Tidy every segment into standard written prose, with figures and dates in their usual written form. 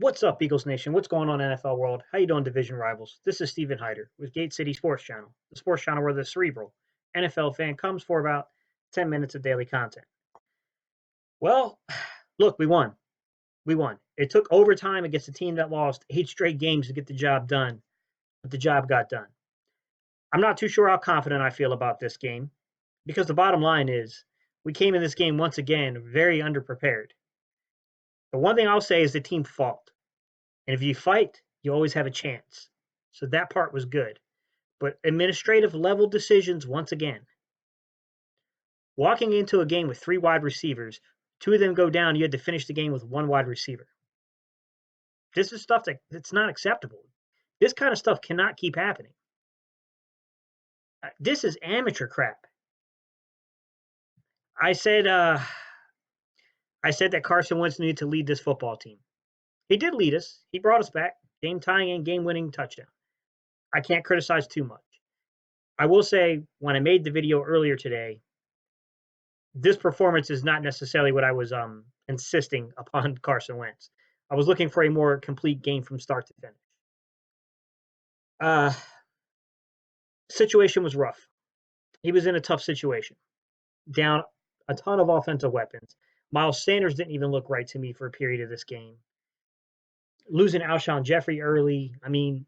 What's up, Eagles Nation? What's going on, NFL world? How you doing, division rivals? This is Steven Hyder with Gate City Sports Channel, the sports channel where the cerebral NFL fan comes for about 10 minutes of daily content. Well, look, we won. We won. It took overtime against a team that lost 8 straight games to get the job done, but the job got done. I'm not too sure how confident I feel about this game because the bottom line is we came in this game once again very underprepared. The one thing I'll say is the team fought. And if you fight, you always have a chance. So that part was good. But administrative level decisions, once again. Walking into a game with 3 wide receivers, 2 of them go down, you had to finish the game with 1 wide receiver. This is stuff that's not acceptable. This kind of stuff cannot keep happening. This is amateur crap. I said that Carson Wentz needed to lead this football team. He did lead us. He brought us back, game-tying and game-winning touchdown. I can't criticize too much. I will say, when I made the video earlier today, this performance is not necessarily what I was insisting upon Carson Wentz. I was looking for a more complete game from start to finish. Situation was rough. He was in a tough situation. Down a ton of offensive weapons. Miles Sanders didn't even look right to me for a period of this game. Losing Alshon Jeffrey early. I mean,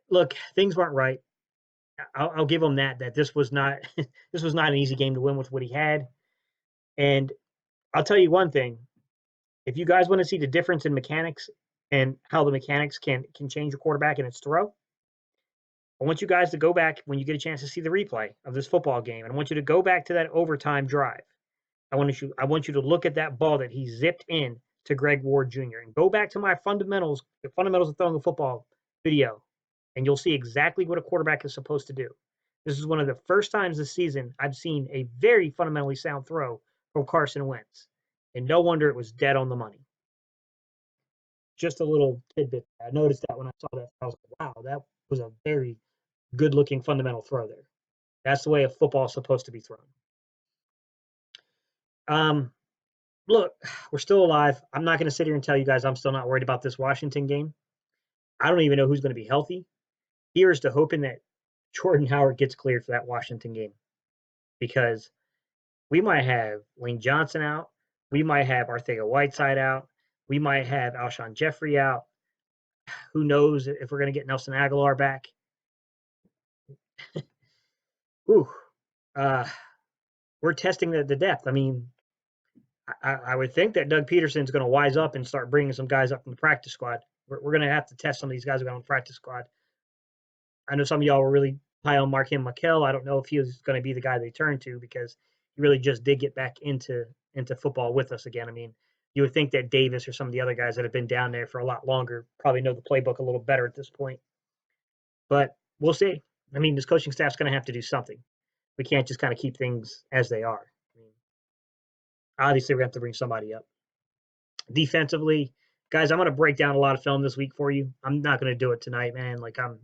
look, things weren't right. I'll give him that this was not this was not an easy game to win with what he had. And I'll tell you one thing. If you guys want to see the difference in mechanics and how the mechanics can change a quarterback and its throw, I want you guys to go back when you get a chance to see the replay of this football game. And I want you to go back to that overtime drive. I want you to look at that ball that he zipped in to Greg Ward Jr. and go back to my fundamentals, the fundamentals of throwing a football video, and you'll see exactly what a quarterback is supposed to do. This is one of the first times this season I've seen a very fundamentally sound throw from Carson Wentz. And no wonder it was dead on the money. Just a little tidbit. I noticed that when I saw that. I was like, wow, that was a very good-looking fundamental throw there. That's the way a football is supposed to be thrown. Look, we're still alive. I'm not going to sit here and tell you guys I'm still not worried about this Washington game. I don't even know who's going to be healthy. Here's to hoping that Jordan Howard gets cleared for that Washington game, because we might have Lane Johnson out. We might have Arthega Whiteside out. We might have Alshon Jeffrey out. Who knows if we're going to get Nelson Aguilar back? Ooh, we're testing the depth. I mean, I would think that Doug Peterson's going to wise up and start bringing some guys up from the practice squad. We're going to have to test some of these guys who got on the practice squad. I know some of y'all were really high on Marquand McKell. I don't know if he was going to be the guy they turn to, because he really just did get back into football with us again. I mean, you would think that Davis or some of the other guys that have been down there for a lot longer probably know the playbook a little better at this point. But we'll see. I mean, this coaching staff's going to have to do something. We can't just kind of keep things as they are. I mean, obviously, we're going to have to bring somebody up. Defensively, guys, I'm going to break down a lot of film this week for you. I'm not going to do it tonight, man. Like, I'm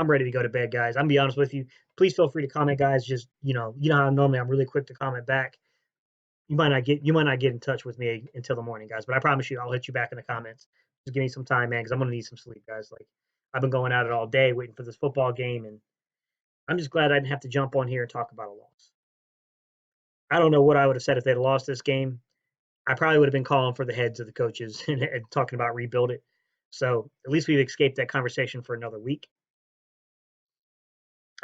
ready to go to bed, guys. I'm gonna be honest with you. Please feel free to comment, guys. Just you know how normally I'm really quick to comment back. You might not get in touch with me until the morning, guys. But I promise you, I'll hit you back in the comments. Just give me some time, man, because I'm gonna need some sleep, guys. Like, I've been going at it all day waiting for this football game, and I'm just glad I didn't have to jump on here and talk about a loss. I don't know what I would have said if they'd lost this game. I probably would have been calling for the heads of the coaches and talking about rebuild it. So at least we've escaped that conversation for another week.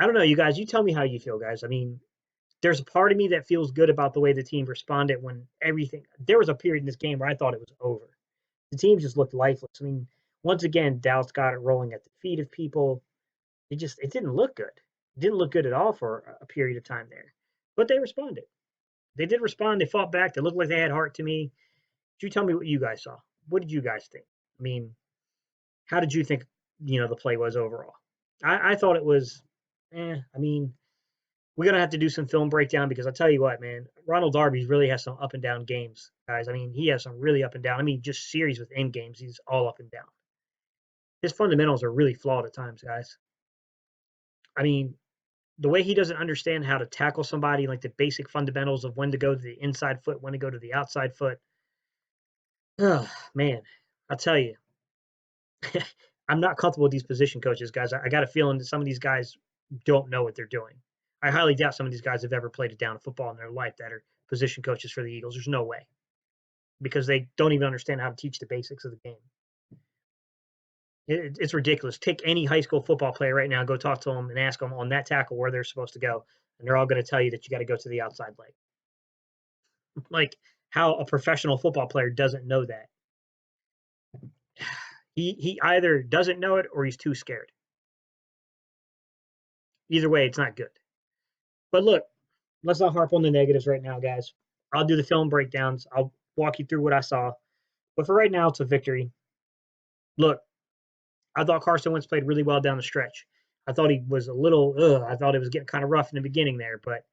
I don't know, you guys. You tell me how you feel, guys. I mean, there's a part of me that feels good about the way the team responded when everything. There was a period in this game where I thought it was over. The team just looked lifeless. I mean, once again, Dallas got it rolling at the feet of people. It didn't look good. It didn't look good at all for a period of time there. But they responded. They did respond. They fought back. They looked like they had heart to me. You tell me what you guys saw. What did you guys think? I mean, how did you think the play was overall? I thought it was. I mean, we're gonna have to do some film breakdown, because I'll tell you what, man, Ronald Darby really has some up and down games, guys. I mean, he has some really up and down. I mean, just series with end games, he's all up and down. His fundamentals are really flawed at times, guys. I mean, the way he doesn't understand how to tackle somebody, like the basic fundamentals of when to go to the inside foot, when to go to the outside foot. Oh, man. I'll tell you, I'm not comfortable with these position coaches, guys. I got a feeling that some of these guys don't know what they're doing. I highly doubt some of these guys have ever played a down of football in their life that are position coaches for the Eagles. There's no way because they don't even understand how to teach the basics of the game. It's ridiculous. Take any high school football player right now, go talk to them and ask them on that tackle where they're supposed to go, and they're all going to tell you that you got to go to the outside leg. Like how a professional football player doesn't know that. He either doesn't know it or he's too scared. Either way, it's not good. But look, let's not harp on the negatives right now, guys. I'll do the film breakdowns. I'll walk you through what I saw. But for right now, it's a victory. Look, I thought Carson Wentz played really well down the stretch. I thought he was a little, I thought it was getting kind of rough in the beginning there, but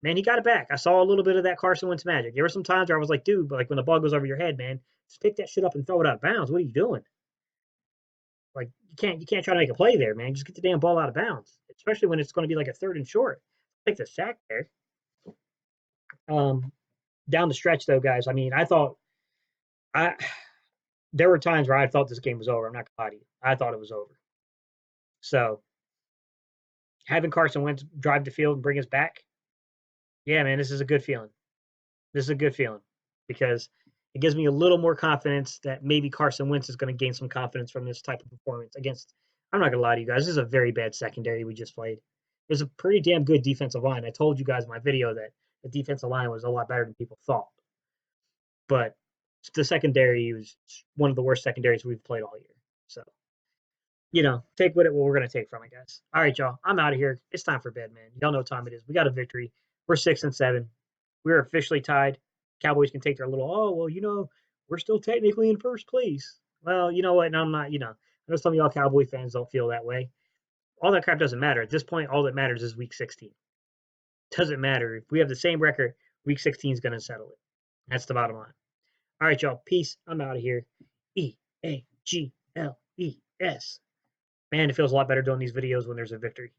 man, he got it back. I saw a little bit of that Carson Wentz magic. There were some times where I was like, dude, but like when the ball goes over your head, man, just pick that shit up and throw it out of bounds. What are you doing? Like you can't try to make a play there, man. Just get the damn ball out of bounds, especially when it's going to be like a 3rd and short. Take the sack there. Um, Down the stretch though, guys. I mean, I thought I there were times where I thought this game was over. I'm not gonna lie to you. I thought it was over. So having Carson Wentz drive the field and bring us back, yeah, man, this is a good feeling. This is a good feeling because it gives me a little more confidence that maybe Carson Wentz is going to gain some confidence from this type of performance against. I'm not going to lie to you guys. This is a very bad secondary we just played. It was a pretty damn good defensive line. I told you guys in my video that the defensive line was a lot better than people thought. But the secondary was one of the worst secondaries we've played all year. So, take what we're going to take from it, guys. All right, y'all. I'm out of here. It's time for bed, man. Y'all know what time it is. We got a victory. We're 6-7. We're officially tied. Cowboys can take their little, oh, well, we're still technically in first place. Well, you know what? And I'm not, I know some of y'all Cowboy fans don't feel that way. All that crap doesn't matter. At this point, all that matters is week 16. Doesn't matter. If we have the same record, week 16 is going to settle it. That's the bottom line. All right, y'all. Peace. I'm out of here. EAGLES. Man, it feels a lot better doing these videos when there's a victory.